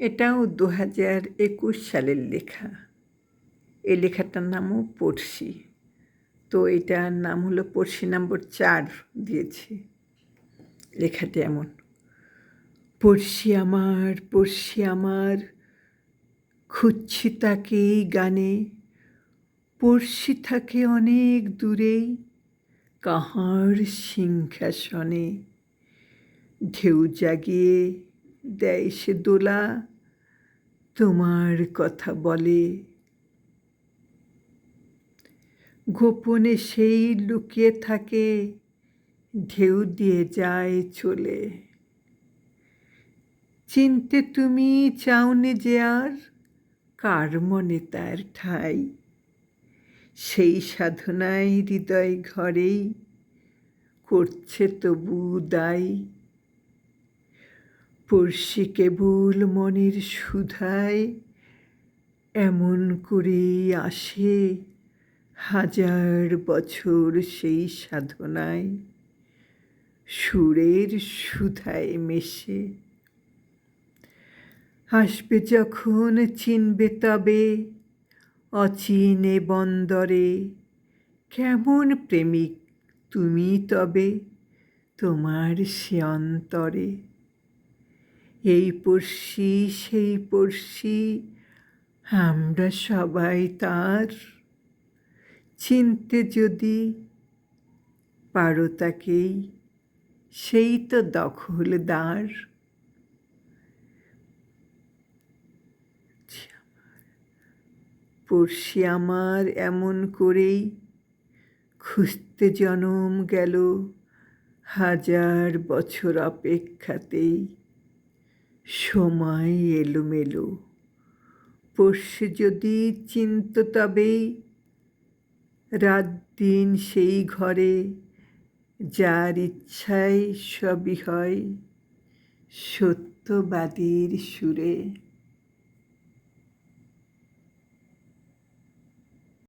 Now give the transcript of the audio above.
এটাও 2021 সালের লেখা। এই লেখাটার নামও পড়শি। তো এটার নাম হলো পড়শি নম্বর 4 দিয়েছি। লেখাটি এমন: পড়শি আমার খুঁজছি তাকেই গানে, পড়শি থাকে অনেক দূরেই কাহার সিংহাসনে, ঢেউ জাগিয়ে দেয় সে দোলা, তোমার কথা বলে। গোপনে সেই লুকিয়ে থাকে, ঢেউ দিয়ে যায় চলে। চিনতে তুমি চাওনি যে আর কার মনে তার ঠাঁই, সেই সাধনায় হৃদয় ঘরেই করছে তবু দায়। পড়শি কেবল মনের সুধায় এমন করেই আসে, হাজার বছর সেই সাধনায় সুরের সুধায় মেশে। আসবে যখন চিনবে তবে অচিনে বন্দরে, কেমন প্রেমিক তুমি তবে তোমার সে অন্তরে। এই পড়শি সেই পড়শি আমরা সবাই তার, চিনতে যদি পারো তাকেই সেই তো দখলদার। পড়শি আমার এমন করেই খুঁজতে জনম গেল, হাজার বছর অপেক্ষাতেই সময় এলোমেলো। পড়শি যদি চিনত তবেই রাত দিন সেই ঘরে, যার ইচ্ছায় সবই হয় সত্যবাদীর সুরে।